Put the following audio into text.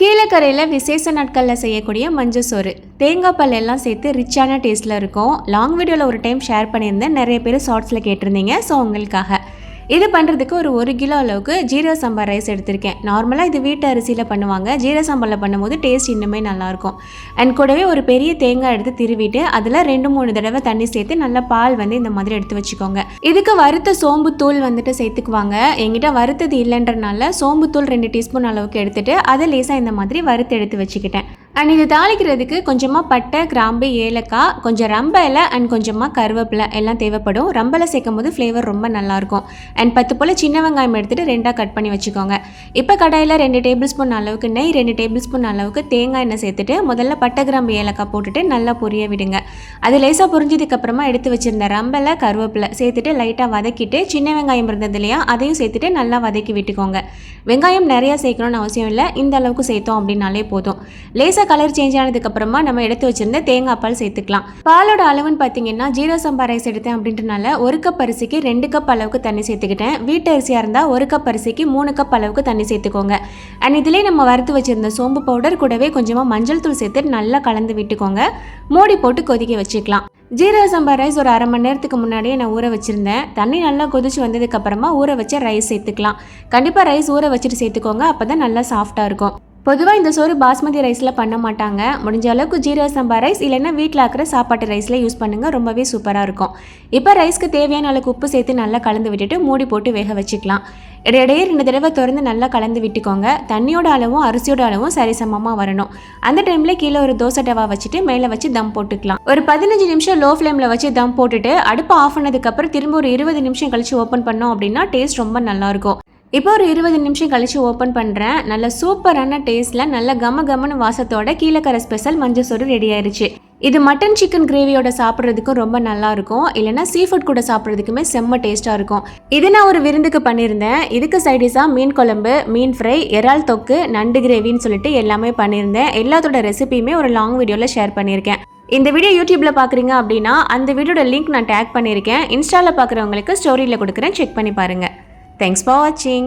கீழக்கரையில் விசேஷ நாட்களில் செய்யக்கூடிய மஞ்சள் சோறு தேங்காய் பால் எல்லாம் சேர்த்து ரிச்சான டேஸ்ட்டில் இருக்கும். லாங் வீடியோவில் ஒரு டைம் ஷேர் பண்ணியிருந்தேன், நிறைய பேர் ஷார்ட்ஸில் கேட்டிருந்தீங்க. ஸோ உங்களுக்காக இது பண்ணுறதுக்கு ஒரு கிலோ அளவுக்கு ஜீரக சம்பா ரைஸ் எடுத்திருக்கேன். நார்மலாக இது வீட்டு அரிசியில் பண்ணுவாங்க. ஜீரக சம்பாவில் பண்ணும்போது டேஸ்ட் இன்னுமே நல்லாயிருக்கும். அண்ட் கூடவே ஒரு பெரிய தேங்காய் எடுத்து திருவிட்டு அதில் 2-3 தடவை தண்ணி சேர்த்து நல்லா பால் இந்த மாதிரி எடுத்து வச்சுக்கோங்க. இதுக்கு வறுத்த சோம்பு தூள் சேர்த்துக்குவாங்க. எங்கிட்ட வறுத்தது இல்லைன்றனால சோம்பு தூள் 2 டீஸ்பூன் அளவுக்கு எடுத்துகிட்டு அதை லேசாக இந்த மாதிரி வறுத்து எடுத்து வச்சுக்கிட்டேன். அண்ட் இது தாளிக்கிறதுக்கு கொஞ்சமாக பட்டை, கிராம்பு, ஏலக்காய், கொஞ்சம் ரம்ப இலை அண்ட் கொஞ்சமாக கருவேப்பிலை எல்லாம் தேவைப்படும். ரம்பலை சேர்க்கும் போது ஃப்ளேவர் ரொம்ப நல்லாயிருக்கும். அண்ட் 10 போல் சின்ன வெங்காயம் எடுத்துகிட்டு 2ஆக கட் பண்ணி வச்சுக்கோங்க. இப்போ கடாயில் 2 டேபிள் ஸ்பூன் அளவுக்கு நெய், 2 டேபிள் ஸ்பூன் அளவுக்கு தேங்காய் எண்ணெய் சேர்த்துட்டு முதல்ல பட்டை, கிராம்பு, ஏலக்காய் போட்டுட்டு நல்லா பொரிய விடுங்க. அது லேசாக பொரிஞ்சதுக்கப்புறமா எடுத்து வச்சுருந்த ரம்பலை, கருவேப்பிலை சேர்த்துட்டு லைட்டாக வதக்கிட்டு சின்ன வெங்காயம் இருந்தது இல்லையா அதையும் சேர்த்துட்டு நல்லா வதக்கி விட்டுக்கோங்க. வெங்காயம் நிறையா சேர்க்கணும்னு அவசியம் இல்லை, இந்த அளவுக்கு சேர்த்தோம் அப்படின்னாலே போதும். லேசாக கலர் சேஞ்ச் ஆனதுக்கப்புறமா நம்ம எடுத்து வச்சிருந்த தேங்காய் பால் சேர்த்துக்கலாம். பாலோட அளவுன்னு பார்த்தீங்கன்னா ஜீரக சம்பா ரைஸ் எடுத்தேன் அப்படின்றனால 1 கப் அரிசிக்கு 2 கப் அளவுக்கு தண்ணி சேர்த்துக்கிட்டேன். வீட்டு அரிசியாக இருந்தால் 1 கப் அரிசிக்கு 3 கப் அளவுக்கு தண்ணி சேர்த்துக்கோங்க. அண்ட் இதிலே நம்ம வறுத்து வச்சிருந்த சோம்பு பவுடர் கூடவே கொஞ்சமாக மஞ்சள் தூள் சேர்த்து நல்லா கலந்து விட்டுக்கோங்க. மூடி போட்டு கொதிக்க வச்சுக்கலாம். ஜீரக சம்பா ரைஸ் ஒரு 1/2 மணி நேரத்துக்கு முன்னாடியே நான் ஊற வச்சுருந்தேன். தண்ணி நல்லா கொதிச்சு வந்ததுக்கப்புறமா ஊற வச்ச ரைஸ் சேர்த்துக்கலாம். கண்டிப்பாக ரைஸ் ஊற வச்சுட்டு சேர்த்துக்கோங்க, அப்போ தான் நல்லா சாஃப்டாக இருக்கும். பொதுவாக இந்த சோறு பாஸ்மதி ரைஸில் பண்ண மாட்டாங்க. முடிஞ்ச அளவுக்கு ஜீரக சம்பா ரைஸ் இல்லைன்னா வீட்டில் ஆக்கிற சாப்பாட்டு ரைஸில் யூஸ் பண்ணுங்கள், ரொம்பவே சூப்பராக இருக்கும். இப்போ ரைஸ்க்கு தேவையான அளவுக்கு உப்பு சேர்த்து நல்லா கலந்து விட்டுட்டு மூடி போட்டு வேக வச்சுக்கலாம். இடையிடையே 2 தடவை திறந்து நல்லா கலந்து விட்டுக்கோங்க. தண்ணியோட அளவும் அரிசியோட அளவும் சரிசமமாக வரணும். அந்த டைமில் கீழே ஒரு தோசை டவா வச்சுட்டு மேலே வச்சு தம் போட்டுக்கலாம். ஒரு 15 நிமிஷம் லோ ஃப்ளேமில் வச்சு தம் போட்டுட்டு அடுப்பு ஆஃப் பண்ணதுக்கப்புறம் திரும்ப ஒரு 20 நிமிஷம் கழிச்சு ஓப்பன் பண்ணோம் அப்படின்னா டேஸ்ட் ரொம்ப நல்லாயிருக்கும். இப்போ ஒரு 20 நிமிஷம் கழிச்சு ஓப்பன் பண்ணுறேன். நல்ல சூப்பரான டேஸ்ட்டில் நல்ல கமன்னு வாசத்தோட கீழக்கரை ஸ்பெஷல் மஞ்சள் சோறு ரெடி ஆயிடுச்சு. இது மட்டன் சிக்கன் கிரேவியோட சாப்பிட்றதுக்கும் ரொம்ப நல்லா இருக்கும், இல்லைனா சீ ஃபுட் கூட சாப்பிட்றதுக்குமே செம்ம டேஸ்ட்டாக இருக்கும். இது நான் ஒரு விருந்துக்கு பண்ணியிருந்தேன். இதுக்கு சைடிஷாக மீன் குழம்பு, மீன் ஃப்ரை, இறால் தொக்கு, நண்டு கிரேவின்னு சொல்லிட்டு எல்லாமே பண்ணியிருந்தேன். எல்லாத்தோட ரெசிபியுமே ஒரு லாங் வீடியோவில் ஷேர் பண்ணியிருக்கேன். இந்த வீடியோ யூடியூப்பில் பார்க்குறீங்க அப்படின்னா அந்த வீடியோட லிங்க் நான் டேக் பண்ணியிருக்கேன். இன்ஸ்டாவில் பார்க்குறவங்களுக்கு ஸ்டோரியில் கொடுக்குறேன், செக் பண்ணி பாருங்கள். Thanks for watching.